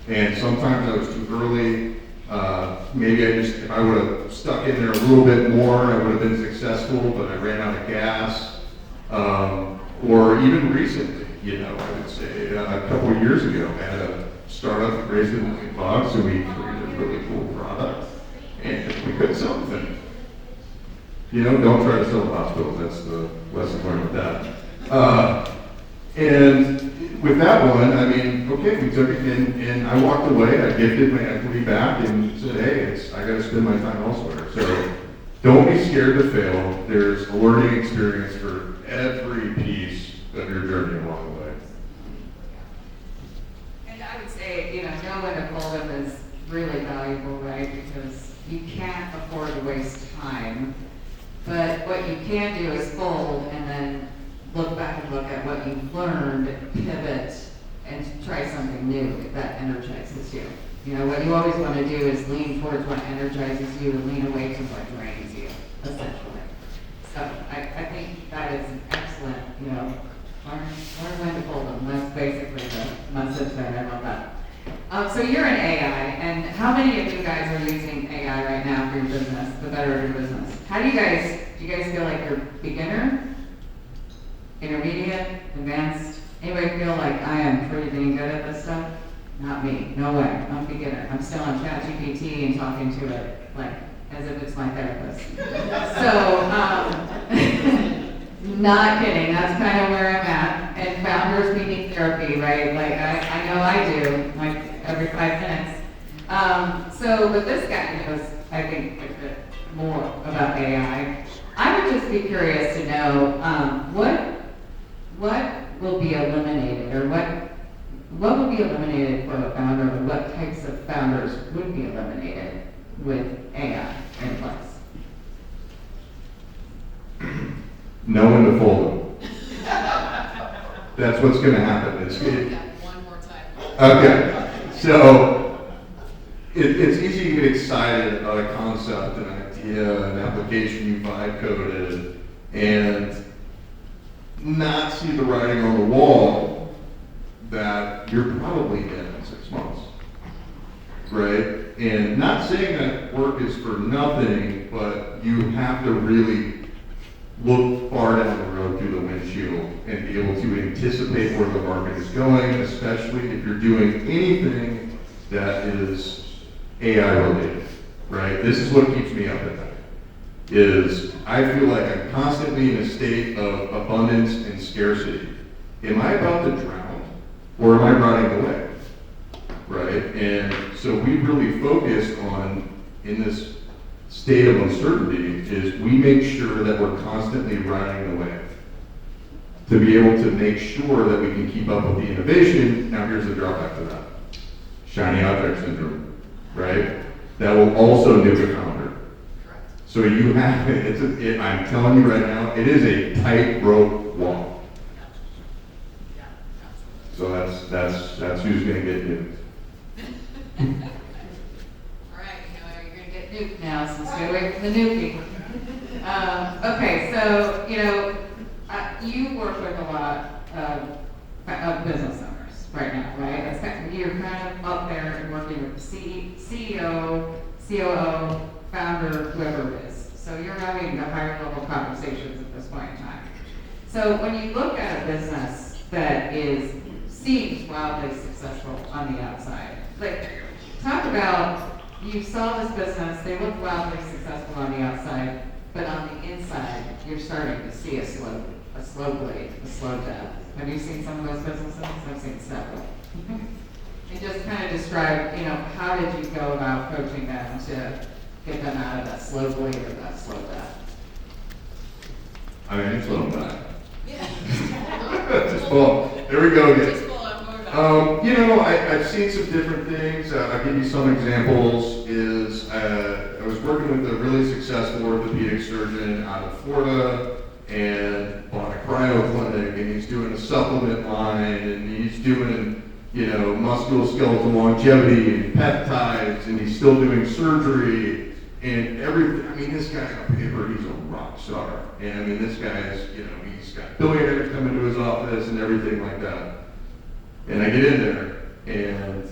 And sometimes I was too early. Maybe if I would have stuck in there a little bit more, I would have been successful, but I ran out of gas. Or even recently, I would say a couple of years ago, I had a startup that raised $1 million, and we created a really cool product, and we couldn't sell the thing. Don't try to sell hospitals. That's the lesson learned with that. And with that one, I mean, okay, we took it, and I walked away. I gifted my equity back and said, hey, I got to spend my time elsewhere. So don't be scared to fail. There's a learning experience for every piece of your journey along the way. And I would say, know when to fold them is really valuable, right? Because you can't afford to waste time. But what you can do is fold and then look back and look at what you've learned, pivot, and try something new that energizes you. What you always want to do is lean towards what energizes you and lean away from what drains you, essentially. So I think that is an excellent, learn when to fold them. That's basically the message there. I love that. So you're in AI, and how many of you guys are using AI right now for your business, the better of your business? Do you guys feel like you're beginner, intermediate, advanced? Anybody feel like I am pretty dang good at this stuff? Not me, no way, I'm a beginner. I'm still on ChatGPT and talking to it like as if it's my therapist. So, not kidding, that's kind of where I'm at. And founders, we need therapy, right? Like I know I do, like every 5 minutes. But this guy knows, I think, a bit more about AI. I would just be curious to know what will be eliminated, or what would be eliminated for a founder, or what types of founders would be eliminated with AI in place? Know when to fold them. That's what's going to happen. One more time. Okay, so it's easy to get excited about a concept, an idea, an application you vibe coded, and not see the writing on the wall that you're probably dead in 6 months, right? And not saying that work is for nothing, but you have to really look far down the road through the windshield and be able to anticipate where the market is going, especially if you're doing anything that is AI related, right? This is what keeps me up at night, is I feel like I'm constantly in a state of abundance and scarcity. Am I about to drown, or am I running away, right? And so we really focus on, in this state of uncertainty, is we make sure that we're constantly riding the wave to be able to make sure that we can keep up with the innovation. Now here's the drawback to that. Shiny object syndrome, right? That will also nuke a founder. So you have, I'm telling you right now, it is a tightrope walk. So that's who's gonna get nuked. You're going to get nuked now, so stay away from the nuking. Okay, so, you work with a lot of business owners right now, right? You're kind of up there and working with CEO, COO, founder, whoever it is. So you're having the higher level conversations at this point in time. So when you look at a business that seems wildly successful on the outside, like, talk about, you saw this business, they look wildly successful on the outside, but on the inside, you're starting to see a slow bleed, a slow death. Have you seen some of those businesses? I've seen several. And just kind of describe, how did you go about coaching them to get them out of that slow bleed or that slow death? I mean, it's slow back. Yeah. Just pull. There we go again. Just pull out more about I've seen some different things. I'll give you some examples. I was working with a really successful orthopedic surgeon out of Florida, and bought a cryo clinic, and he's doing a supplement line, and he's doing, musculoskeletal longevity and peptides, and he's still doing surgery and everything. I mean, this guy on paper, he's a rock star. And I mean, this guy's, he's got billionaires coming to his office and everything like that. And I get in there, and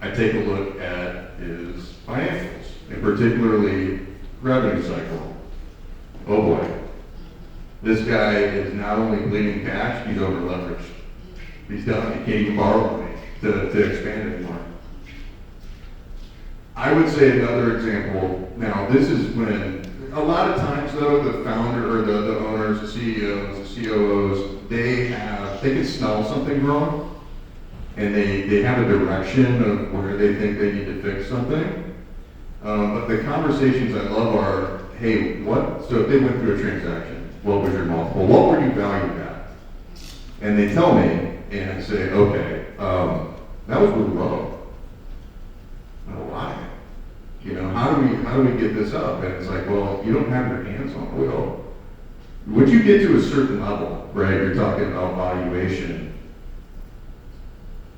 I take a look at his financials, and particularly revenue cycle. Oh boy. This guy is not only bleeding cash, he's over leveraged. He's done, he can't even borrow money to expand anymore. I would say another example, now this is when, a lot of times though, the founder or the owners, the CEOs, the COOs, they can smell something wrong, and they have a direction of where they think they need to fix something. But the conversations I love are, hey, so if they went through a transaction, what was your multiple? What were you valued at? And they tell me, and I say, okay, that was really low. Oh, why? You know, how do we get this up? And it's like, well, you don't have your hands on the wheel. Would you get to a certain level, right? You're talking about valuation.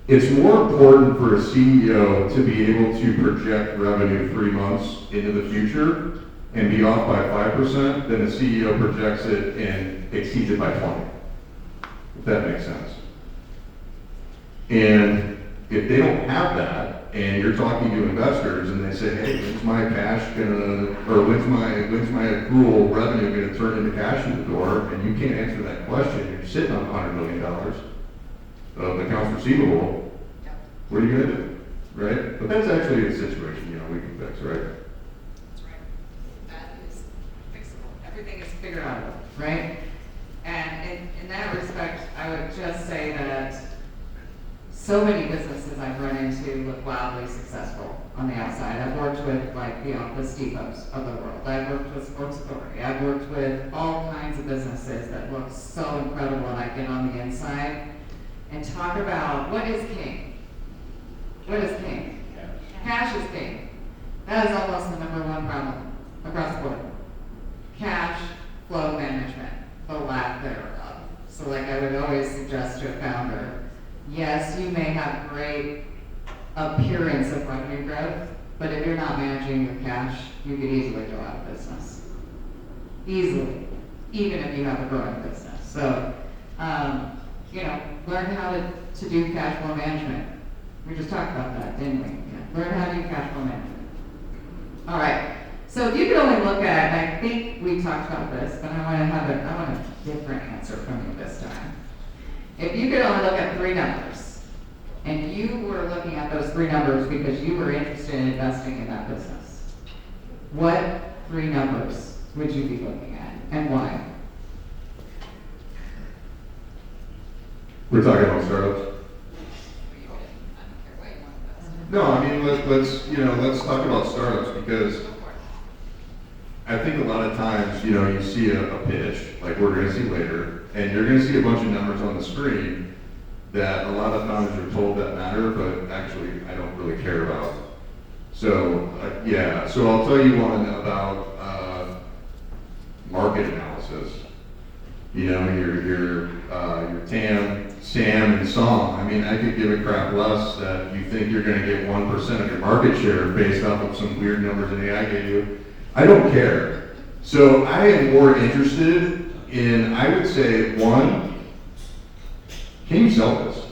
It's more important for a CEO to be able to project revenue 3 months into the future and be off by 5% than a CEO projects it and exceeds it by 20. If that makes sense. And if they don't have that, and you're talking to investors and they say, hey, when's my cash gonna, or when's my accrual revenue gonna turn into cash in the door, and you can't answer that question, you're sitting on $100 million of accounts receivable, what are you gonna do, right? But that's actually a situation, you know, we can fix, right? That's right. That is fixable. Everything is figured out, right? And in that respect, I would just say that so many businesses I've run into look wildly successful on the outside. I've worked with like the Office Depots of the world. I've worked with Sports Authority. I've worked with all kinds of businesses that look so incredible, and I get on the inside and talk about what is king. What is king? Cash is king. That is almost the number one problem across the board. Cash flow management, the lack thereof. So like I would always suggest to a founder, yes, you may have great appearance of revenue growth, but if you're not managing your cash, you could easily go out of business. Easily, even if you have a growing business. So, you know, learn how to do cash flow management. We just talked about that, didn't we? Yeah. Learn how to do cash flow management. All right. So if you could only look at, and I think we talked about this, but I want a different answer from you this time. If you could only look at 3 numbers, and you were looking at those 3 numbers because you were interested in investing in that business, what 3 numbers would you be looking at, and why? We're talking about startups. I don't care what you want to invest in. No, I mean, let's talk about startups, because Go for it. I think a lot of times, you know, you see a pitch, like we're gonna see later, and you're gonna see a bunch of numbers on the screen that a lot of founders are told that matter, but actually I don't really care about. So, yeah, so I'll tell you one about market analysis. You know, your TAM, SAM, and SOM. I mean, I could give a crap less that you think you're gonna get 1% of your market share based off of some weird numbers that AI gave you. I don't care. So I am more interested in, I would say, 1, can you sell this?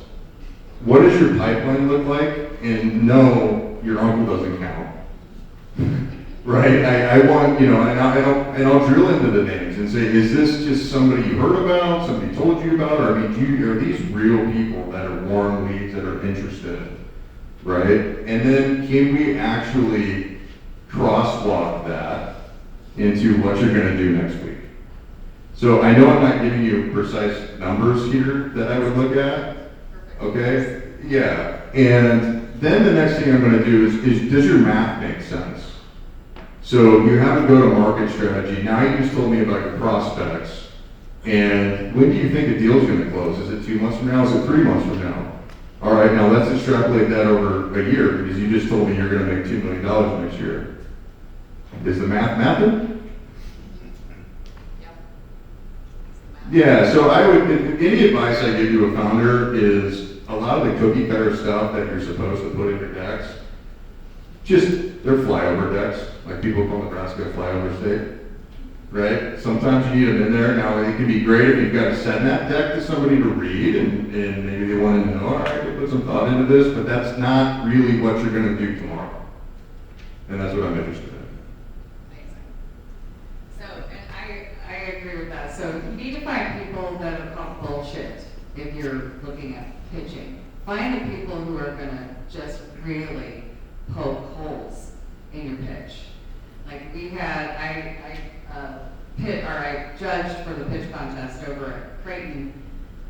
What does your pipeline look like? And no, your uncle doesn't count. Right? I want, you know, and I'll drill into the names and say, is this just somebody you heard about, somebody told you about, or I mean, are these real people that are warm leads that are interested? Right? And then can we actually crosswalk that into what you're going to do next week? So I know I'm not giving you precise numbers here that I would look at. Okay? Yeah. And then the next thing I'm going to do is does your math make sense? So you have a go-to-market strategy. Now you just told me about your prospects. And when do you think the deal's going to close? Is it 2 months from now? Is it 3 months from now? All right, now let's extrapolate that over a year, because you just told me you're going to make $2 million next year. Is the math mapping? Yep. Yeah, so I would, any advice I give to a founder is a lot of the cookie cutter stuff that you're supposed to put in your decks, they're flyover decks, like people call Nebraska a flyover state, right? Sometimes you need them in there. Now, it can be great if you've got to send that deck to somebody to read, and maybe they want to know, all right, we'll put some thought into this, but that's not really what you're going to do tomorrow. And that's what I'm interested in. Amazing. So, and I agree with that. So you need to find people that are called bullshit if you're looking at pitching. Find the people who are gonna just really poke holes in your pitch. Like we had, I judged for the pitch contest over at Creighton,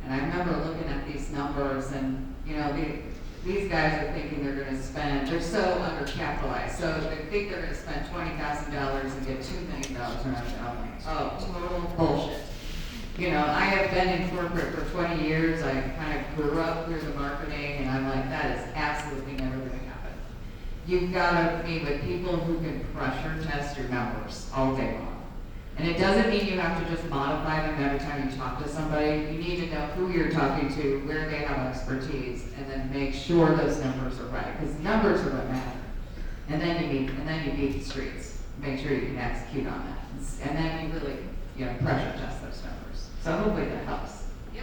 and I remember looking at these numbers and, you know, these guys are thinking they're so undercapitalized, so they think they're gonna spend $20,000 and get $2 million around it. I'm like, oh, total bullshit. You know, I have been in corporate for 20 years, I kind of grew up through the marketing, and I'm like, that is absolutely never gonna happen. You've gotta meet with people who can pressure test your numbers all day long. And it doesn't mean you have to just modify them every time you talk to somebody. You need to know who you're talking to, where they have expertise, and then make sure those numbers are right, because numbers are what matter. And then you beat the streets. Make sure you can execute on that. And then you really, you know, pressure test those numbers. So hopefully that helps. Yeah.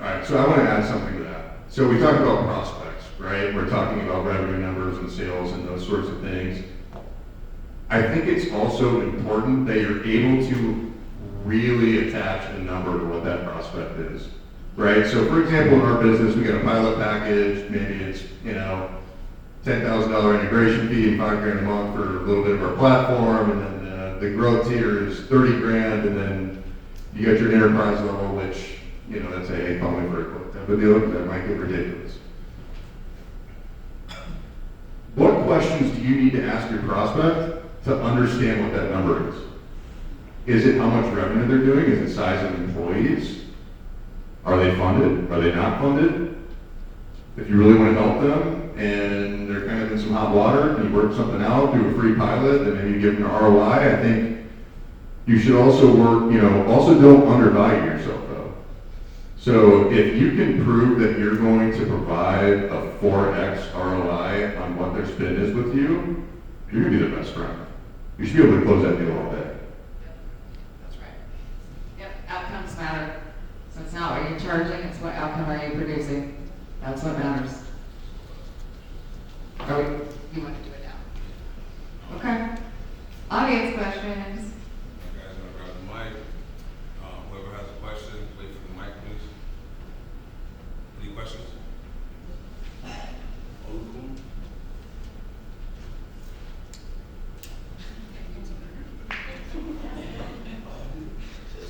All right, so I want to add something to that. So we talked about prospects, right? We're talking about revenue numbers and sales and those sorts of things. I think it's also important that you're able to really attach a number to what that prospect is, right? So for example, in our business, we got a pilot package, maybe it's, you know, $10,000 integration fee and $5,000 a month for a little bit of our platform, and then the growth tier is $30,000, and then you got your enterprise level, which, you know, that's a call me for a quote type of deal, that might get ridiculous. What questions do you need to ask your prospect to understand what that number is? Is it how much revenue they're doing? Is it size of employees? Are they funded? Are they not funded? If you really want to help them and they're kind of in some hot water and you work something out, do a free pilot, and maybe you give them an ROI, I think you should also work, you know, also don't undervalue yourself though. So if you can prove that you're going to provide a 4x ROI on what their spend is with you, you're gonna be their best friend. You should be able to close that deal all day. Yep, that's right. Yep, outcomes matter. So it's not what you're charging, it's what outcome are you producing. That's what matters. Are we, you want to do it now? Okay. Audience questions. You guys want to grab the mic? Whoever has a question, wait for the mic, please. Any questions?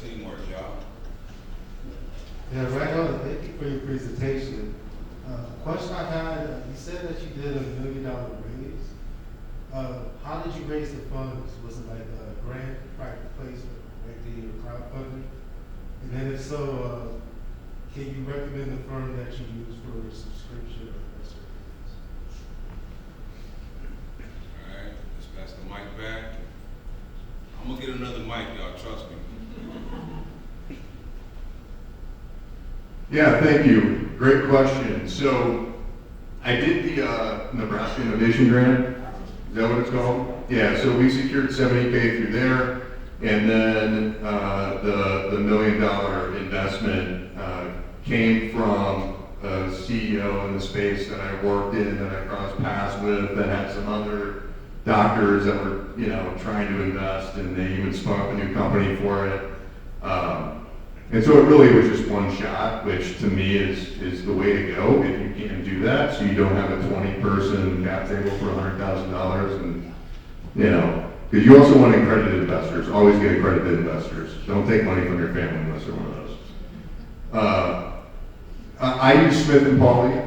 Teamwork, y'all. Yeah, right on. Thank you for your presentation. Question I had, you said that you did $1 million raise. How did you raise the funds? Was it like a grant, private placement, right there, your crowdfunding? And then if so, can you recommend the firm that you use for a subscription or investor? All right, let's pass the mic back. I'm gonna get another mic, y'all, trust me. Yeah, thank you. Great question. So I did the Nebraska Innovation Grant. Is that what it's called? Yeah, so we secured $70K through there. And then the $1 million investment came from a CEO in the space that I worked in, that I crossed paths with, that had some other doctors that were, you know, trying to invest, and they even spun up a new company for it. And so it really was just one shot, which to me is the way to go if you can do that, so you don't have a 20-person cap table for $100,000, and, you know, because you also want accredited investors. Always get accredited investors. Don't take money from your family unless they're one of those. I use Smith and Pauly.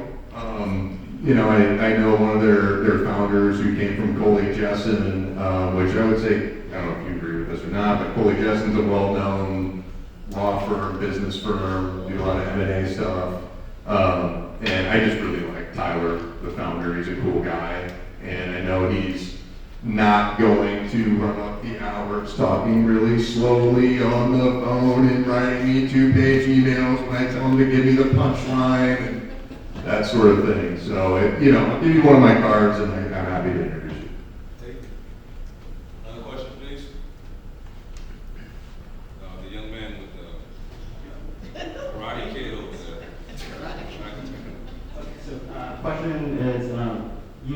You know, I know one of their founders who came from Coley Jessen, which I would say, I don't know if you agree with this or not, but Coley Jessen's a well-known law firm, business firm, do a lot of M&A stuff. And I just really like Tyler, the founder. He's a cool guy. And I know he's not going to run up the hours talking really slowly on the phone and writing me 2-page emails when I tell him to give me the punchline and that sort of thing. So, you know, I'll give you one of my cards, and I'm happy to introduce you. Take it. Another question, please?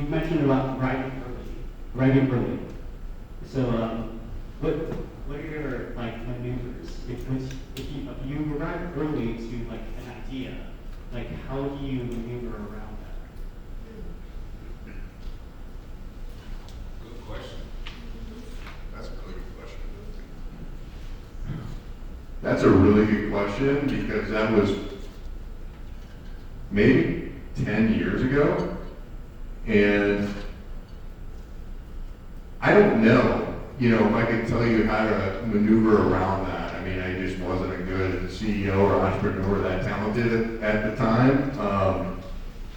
mentioned about arriving early. So, what are your like maneuvers? If you arrive early to like an idea, like how do you maneuver around that? Good question. That's a really good question. That's a really good question because that was maybe 10 years ago. And I don't know, if I could tell you how to maneuver around that. I mean, I just wasn't a good CEO or entrepreneur that talented at the time.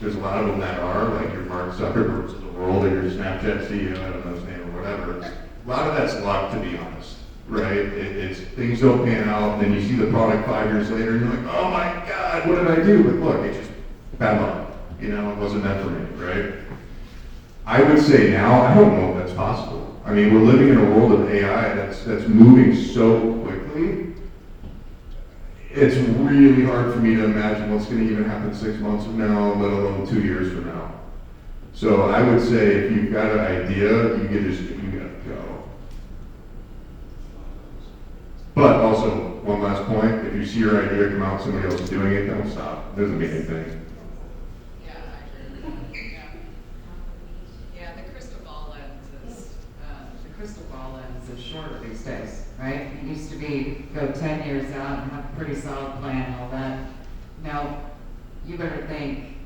There's a lot of them that are, like your Mark Zuckerbergs of the world or your Snapchat CEO, I don't know his name or whatever. A lot of that's luck, to be honest, right? It's things don't pan out, and then you see the product 5 years later, and you're like, oh my God, what did I do? But look, it's just bad luck. It wasn't meant for me, right? I would say now, I don't know if that's possible. I mean, we're living in a world of AI that's moving so quickly. It's really hard for me to imagine what's going to even happen 6 months from now, let alone 2 years from now. So I would say if you've got an idea, you gotta go. But also, one last point, if you see your idea come out, somebody else is doing it, don't stop. It doesn't mean anything. Yeah, I agree. Yeah. Yeah, the crystal ball lens is, The crystal ball lens is shorter these days, right? It used to be go 10 years out and have a pretty solid plan and all that. Now, you better think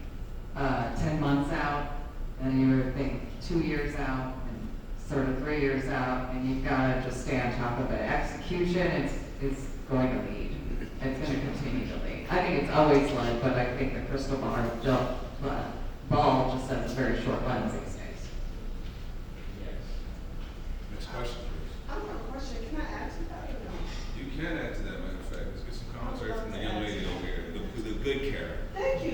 10 months out, and you better think 2 years out, and sort of 3 years out, and you've got to just stay on top of it. Execution is going to lead. It's going to continue to lead. I think it's always led, but I think the crystal ball just has a very short lens these days. Next question, please. I have a question. Can I add to that or no? You can add to that, matter of fact. Let's get some commentary from the young lady over here, the good Karen. Thank you.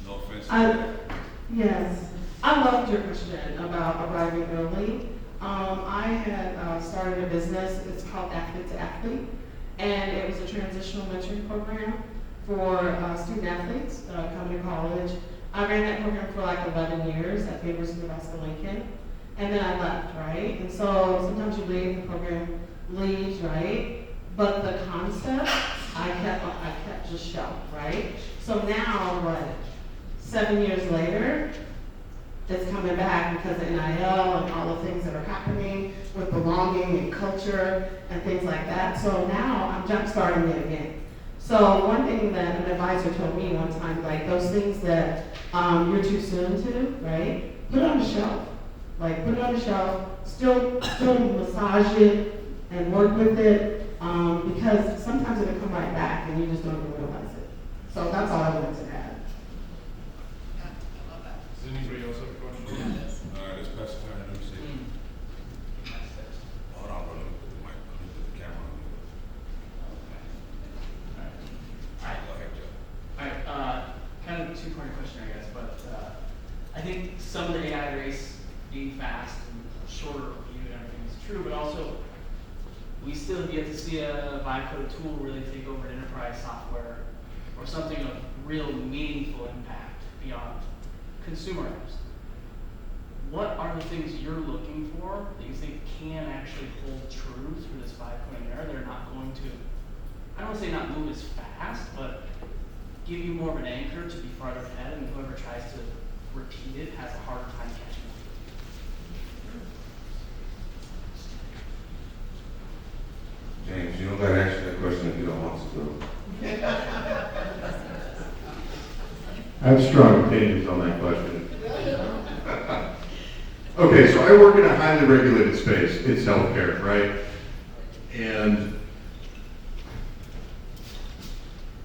No offense. Yes, I loved your question about arriving early. I had started a business, it's called Athlete to Athlete, and it was a transitional mentoring program for student athletes coming to college. I ran that program for like 11 years at the University of Nebraska Lincoln, and then I left, right? And so sometimes you leave, the program leaves, right? But the concept, I kept just shelved, right? So now, 7 years later, it's coming back because of NIL and all the things that are happening with belonging and culture and things like that. So now I'm jump starting it again. So one thing that an advisor told me one time, like those things that you're too soon to do, right? Put it on the shelf. Like put it on the shelf, still massage it and work with it because sometimes it'll come right back and you just don't even realize it. So that's all I wanted to add. yeah, I love that. Does anybody else have a question? All right, let's pass the time. Let me see. Hold on, bro. Let me put the mic. Let me put the camera on. Alright, Go ahead, Joe. alright, kind of a two-part question, I guess, but I think some of the AI race being fast and shorter view and everything is true, but also we still have yet to see a vibe code tool really take over enterprise software or something of real meaningful impact beyond consumer apps. What are the things you're looking for that you think can actually hold true through this vibe coding era? They're not going to, I don't want to say not move as fast, but give you more of an anchor to be farther ahead, and whoever tries to repeat it has a harder time catching up. James, you don't gotta answer that question if you don't want to. I have strong opinions on that question. Okay, so I work in a highly regulated space. It's healthcare, right? And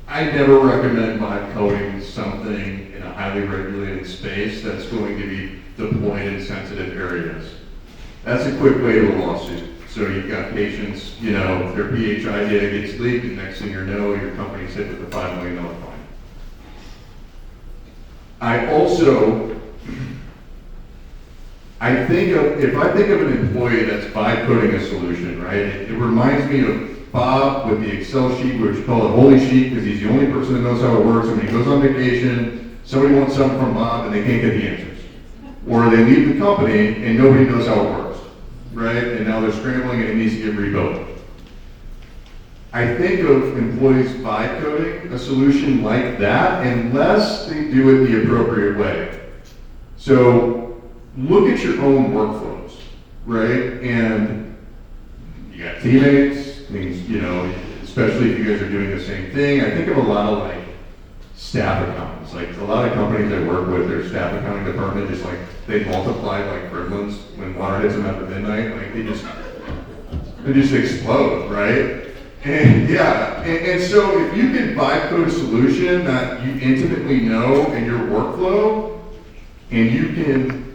I never recommend vibe coding something in a highly regulated space that's going to be deployed in sensitive areas. That's a quick way to a lawsuit. So you've got patients, their PHI data gets leaked, and next thing you know, your company's hit with a $5 million fine. If I think of an employee that's vibe coding a solution, right, it reminds me of Bob with the Excel sheet, which we call a holy sheet, because he's the only person that knows how it works. And when he goes on vacation, somebody wants something from Bob and they can't get the answers. Or they leave the company and nobody knows how it works, right? And now they're scrambling and it needs to get rebuilt. I think of employees vibe coding a solution like that unless they do it the appropriate way. So look at your own workflows, right? And you got teammates, things, you know, especially if you guys are doing the same thing. I think of a lot of like staff accountants. Like a lot of companies I work with, their staff accounting department just like, they multiply like gremlins when water hits them after midnight. Like they just explode, right? And yeah, and so if you can vibe code a solution that you intimately know in your workflow, and you can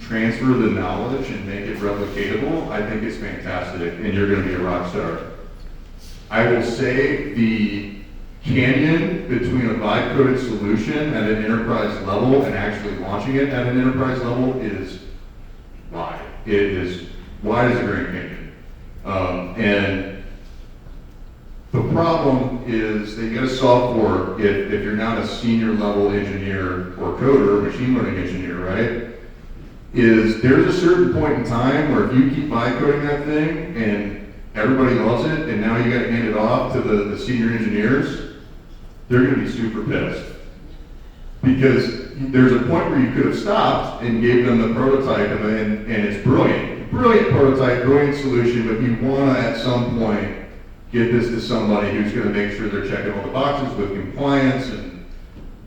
transfer the knowledge and make it replicatable, I think it's fantastic, and you're gonna be a rock star. I will say the canyon between a vibe coded solution at an enterprise level and actually launching it at an enterprise level is wide. It is wide as a Grand Canyon. And the problem is that you gotta solve for if you're not a senior level engineer or coder, machine learning engineer, right? Is there's a certain point in time where if you keep vibe coding that thing and everybody loves it and now you gotta hand it off to the senior engineers, they're gonna be super pissed. Because there's a point where you could have stopped and gave them the prototype and it's brilliant. Brilliant prototype, brilliant solution, but you wanna at some point get this to somebody who's gonna make sure they're checking all the boxes with compliance and,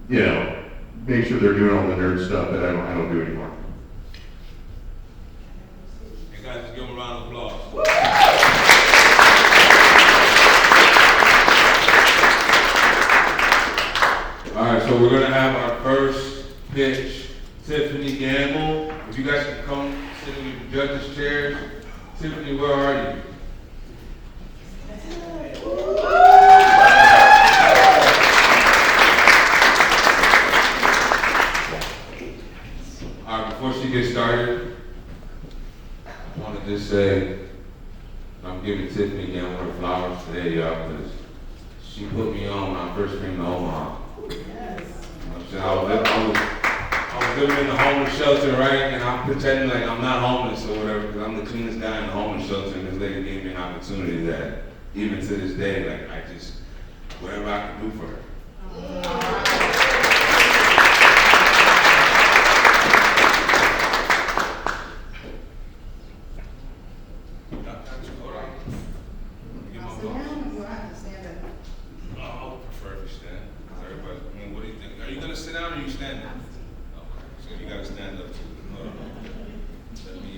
you know, make sure they're doing all the nerd stuff that I don't do anymore. Hey guys, just give them a round of applause. All right, so we're gonna have our first pitch. Tiffany Gamble, if you guys can come sit in your judges' chairs. Tiffany, where are you? All right, before she gets started, I want to just say I'm giving Tiffany again her flowers today, y'all, because she put me on when I first came to Omaha. You know what I'm saying? I was living in the homeless shelter, right? And I'm pretending like I'm not homeless or whatever, because I'm the cleanest guy in the homeless shelter, and this lady gave me an opportunity that, even to this day, like I just, whatever I can do for her. Hold on. Get my phone. I would prefer if you stand. Everybody, I mean, what do you think? Are you gonna sit down or are you standing? Okay, so you gotta stand up too. Hold on. Let me,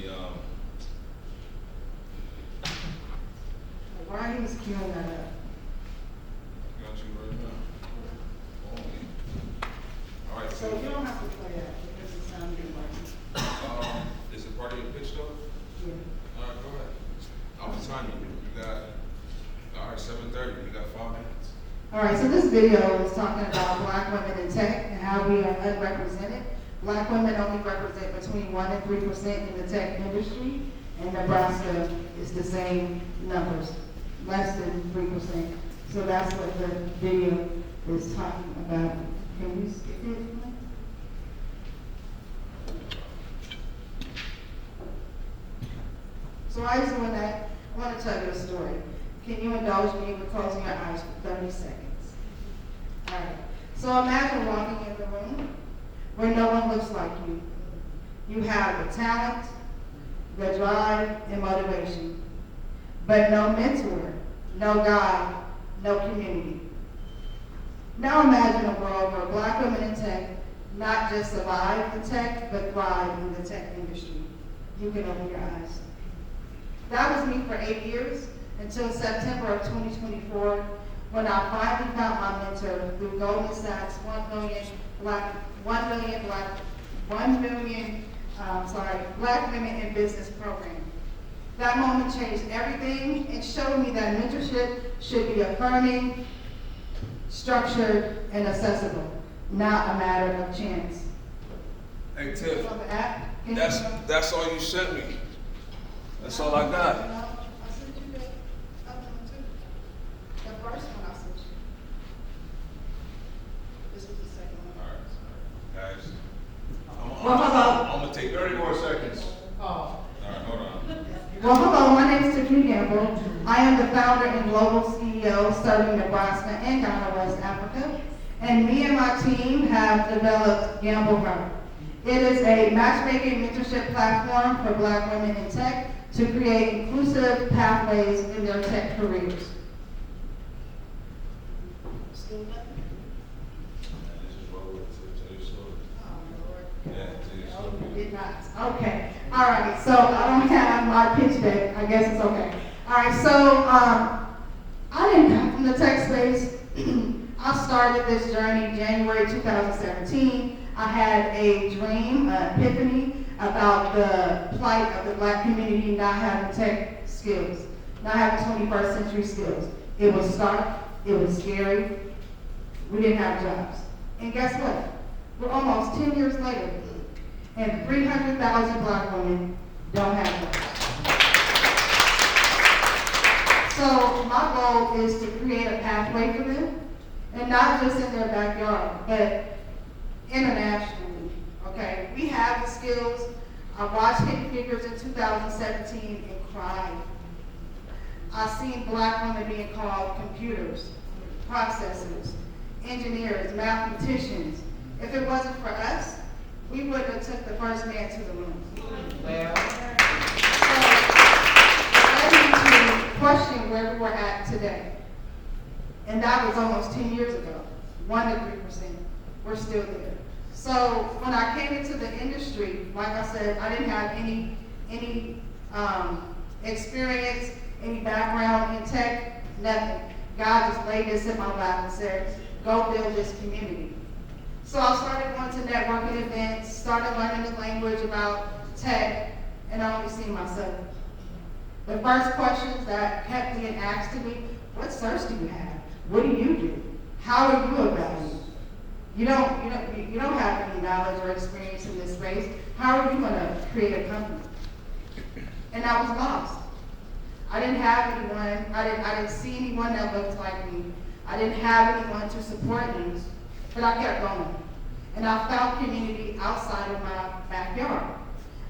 Why he was queuing that up? got you right now. All right, So you don't have to play that because it sounded like. is it part of your pitch though? Yeah. All right, go ahead. I'll time you. You got, all right, 7:30, you got 5 minutes. All right, so this video is talking about Black women in tech and how we are unrepresented. Black women only represent between 1% and 3% in the tech industry, and Nebraska is the same numbers, less than 3%. So that's what the video is talking about. Can you skip it? So I just want to tell you a story. Can you indulge me with closing your eyes for 30 seconds? All right. So imagine walking in the room where no one looks like you. You have the talent, the drive, and motivation, but no mentor, no guide, no community. Now imagine a world where Black women in tech not just survive in tech, but thrive in the tech industry. You can open your eyes. That was me for 8 years until September of 2024, when I finally found my mentor through Goldman Sachs 1 million Black Women in Business program. That moment changed everything and showed me that mentorship should be affirming, structured, and accessible, not a matter of chance. Hey Tiff, On the app, can you- that's all you sent me. That's all I got. Campbell. I am the founder and global CEO serving Nebraska and Ghana, West Africa. And me and my team have developed Gamble Her. It is a matchmaking mentorship platform for Black women in tech to create inclusive pathways in their tech careers. Did not. Okay. All right. So I don't have my pitch deck. I guess it's okay. All right. So I didn't come from the tech space. I started this journey January 2017. I had a dream, an epiphany about the plight of the Black community not having tech skills, not having 21st century skills. It was stark. It was scary. We didn't have jobs. And guess what? We're almost 10 years later, and 300,000 Black women don't have jobs. So my goal is to create a pathway for them, and not just in their backyard, but internationally, okay? We have the skills. I watched Hidden Figures in 2017 and cried. I seen Black women being called computers, processors, engineers, mathematicians. If it wasn't for us, we wouldn't have took the first man to the moon. Well, so it led me to question where we're at today. And that was almost 10 years ago, 1 to 3%. We're still there. So when I came into the industry, like I said, I didn't have any experience, any background in tech, nothing. God just laid this in my lap and said, go build this community. So I started going to networking events, started learning the language about tech, and I only see myself. The first questions that kept being asked to me, what certs do you have? What do you do? How are you evaluated? You don't have any knowledge or experience in this space. How are you going to create a company? And I was lost. I didn't have anyone. I didn't see anyone that looked like me. I didn't have anyone to support me, but I kept going. And I found community outside of my backyard.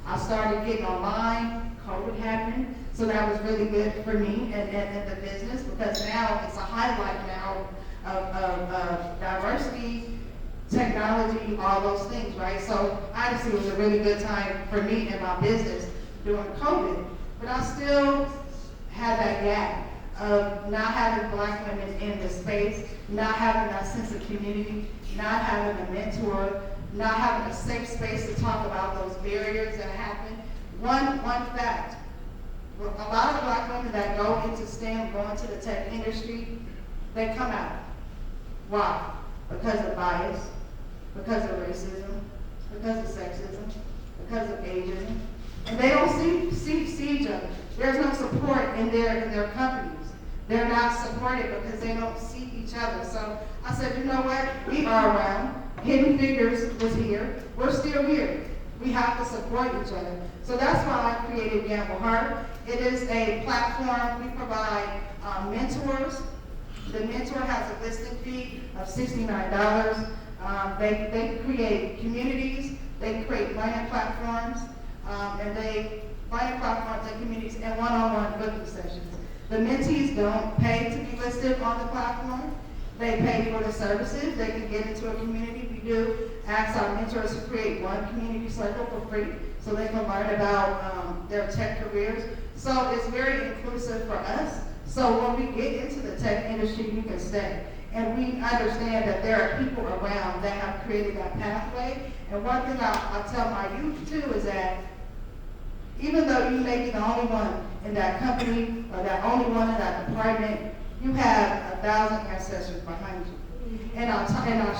I started getting online. COVID happened, so that was really good for me and the business, because now it's a highlight now of diversity, technology, all those things, right? So honestly, it was a really good time for me and my business during COVID. But I still had that gap of not having Black women in the space, not having that sense of community, not having a mentor, not having a safe space to talk about those barriers that happen. One fact, a lot of Black women that go into STEM, go into the tech industry, they come out. Why? Because of bias, because of racism, because of sexism, because of ageism. And they don't see each other. There's no support in their companies. They're not supported because they don't see each other. So I said, you know what? We are around. Hidden Figures was here. We're still here. We have to support each other. So that's why I created Gamble Her. It is a platform. We provide mentors. The mentor has a listing fee of $69. They create communities. They create learning platforms. And they learning platforms and communities and one-on-one booking sessions. The mentees don't pay to be listed on the platform. They pay for the services. They can get into a community. We do ask our mentors to create one community circle for free so they can learn about their tech careers. So it's very inclusive for us. So when we get into the tech industry, we can stay. And we understand that there are people around that have created that pathway. And one thing I tell my youth too is that even though you may be the only one in that company or that only one in that department, you have 1,000 ancestors behind you. And I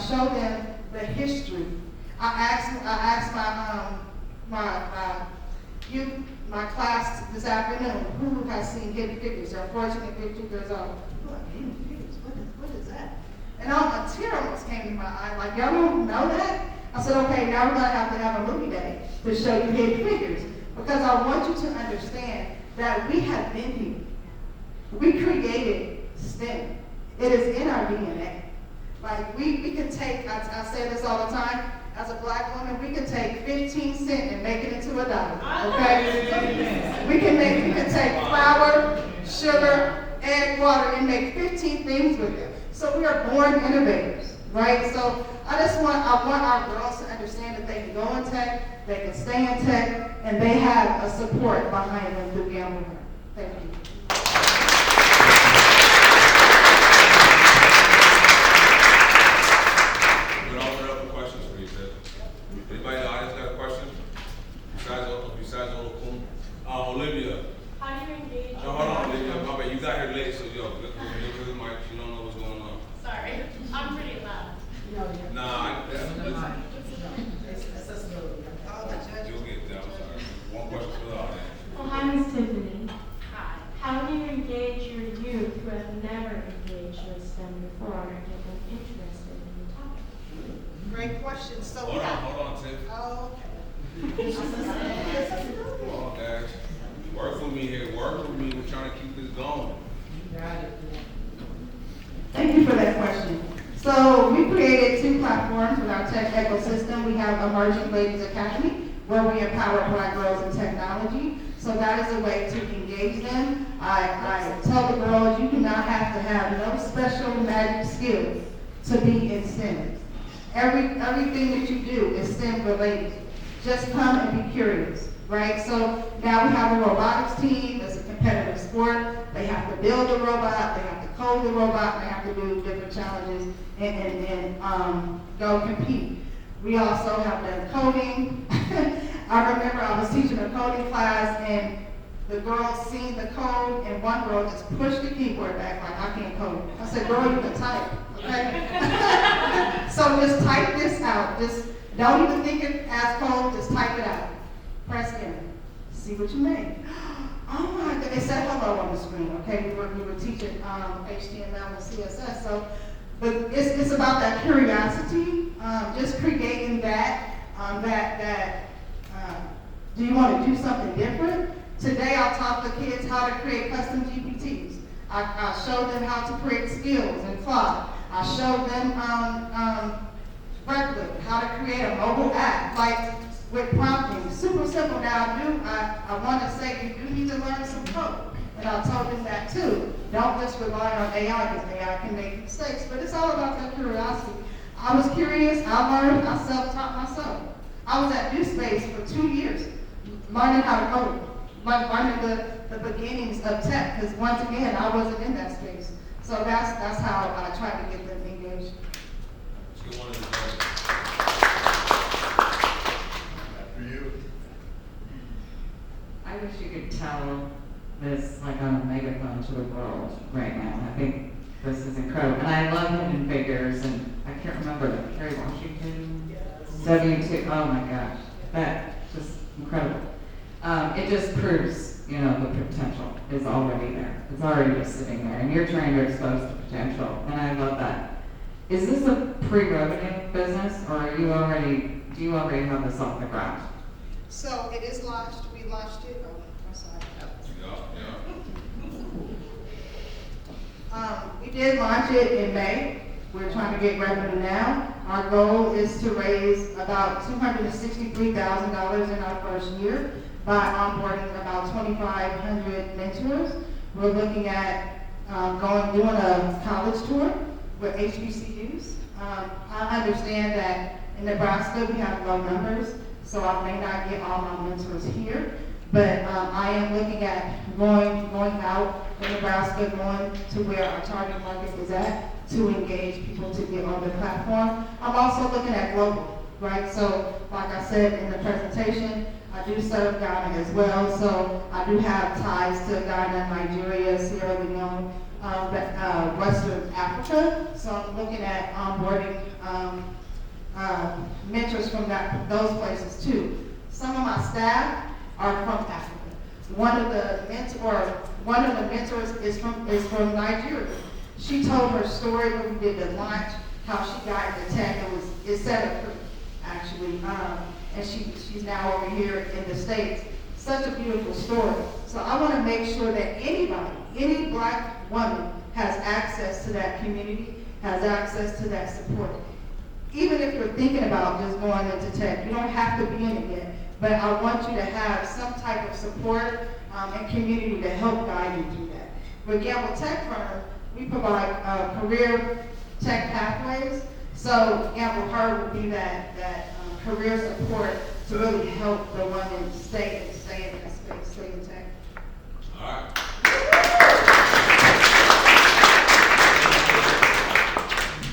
show them the history. I asked my class this afternoon, who has seen Hidden Figures? They're 14 and 15 years old. Look, Hidden Figures, what is that? And a tear almost came to my eye, like, y'all don't know that? I said, okay, now we're gonna have a movie day to show you Hidden Figures. Because I want you to understand that we have been here. We created STEM. It is in our DNA. Like we can take, I say this all the time, as a Black woman, we can take 15 cents and make it into $1, okay? We can take flour sugar, egg, water, and make 15 things with it. So we are born innovators, right? So I want our girls to understand that they can go in tech, they can stay in tech, and they have a support behind them through Gamble. Thank you. We're gonna open it up for questions for you, sir. Anybody in the audience got a question? Besides Olakun? Olivia. How do you engage? No, hold on, Olivia. My bad. You got here late, so yo, look to the mic. You don't know what's going on. Sorry, I'm pretty loud. Nah, All the judges. you'll get that. I'm sorry. One question for the audience. Well, hi, Miss Tiffany. Hi. How do you engage your youth who have never engaged with STEM before and get them interested in the topic? Great question. So Hold on, Tiff. Oh, Hold on, guys. Work with me here. Work with me. We're trying to keep this going. Thank you for that question. So we created 2 platforms with our tech ecosystem. We have Emerging Ladies Academy, where we empower Black girls in technology. So that is a way to engage them. I tell the girls, you do not have to have no special magic skills to be in STEM. Everything that you do is STEM related. Just come and be curious, right? So now we have a robotics team. It's a competitive sport. They have to build a robot. They have to code the robot. They have to do different challenges and go compete. We also have done coding. I remember I was teaching a coding class and the girls seen the code and one girl just pushed the keyboard back like, I can't code. I said, girl, you can type, okay? So just type this out. Just don't even think it as code, just type it out. Press enter. See what you made. Oh my God, it said hello on the screen, okay? We were teaching HTML and CSS, so, but it's about that curiosity, just creating that, do you want to do something different? Today I'll taught the kids how to create custom GPTs. I showed them how to create skills in Claude. I showed them Berkeley, how to create a mobile app, like with prompting, super simple. Now I want to say you do need to learn some code, and I told them that too. Don't just rely on AI because AI can make mistakes, but it's all about that curiosity. I was curious, I learned, I self-taught myself. I was at New Space for 2 years, learning how to code, learning the beginnings of tech, because once again, I wasn't in that space. So that's how I try to get them engaged. Let's get one of the questions. After you. I wish you could tell this like on a megaphone to the world right now. I think this is incredible. And I love Hidden Figures, and I can't remember the Kerry Washington. W2, oh my gosh, that just incredible. It just proves, you know, the potential is already there. It's already just sitting there, and you're trying to expose the potential, and I love that. Is this a pre-revenue business, or do you already have this off the ground? So it is launched. We launched it. Oh, I'm sorry. We did launch it in May. We're trying to get revenue now. Our goal is to raise about $263,000 in our first year by onboarding about 2,500 mentors. We're looking at doing a college tour with HBCUs. I understand that in Nebraska we have low numbers, so I may not get all my mentors here, but I am looking at going out in Nebraska, going to where our target market is at, to engage people to get on the platform. I'm also looking at global, right? So like I said in the presentation, I do serve Ghana as well, so I do have ties to Ghana, Nigeria, Sierra Leone, Western Africa. So I'm looking at onboarding mentors from those places too. Some of my staff are from Africa. One of the mentors is from Nigeria. She told her story when we did the launch, how she got into tech and it set her free, actually. And she's now over here in the States. Such a beautiful story. So I want to make sure that any Black woman has access to that community, has access to that support. Even if you're thinking about just going into tech, you don't have to be in it yet, but I want you to have some type of support and community to help guide you through that. With Gamble Tech Firm, we provide career tech pathways. So Gamble Her would be that career support to really help the women stay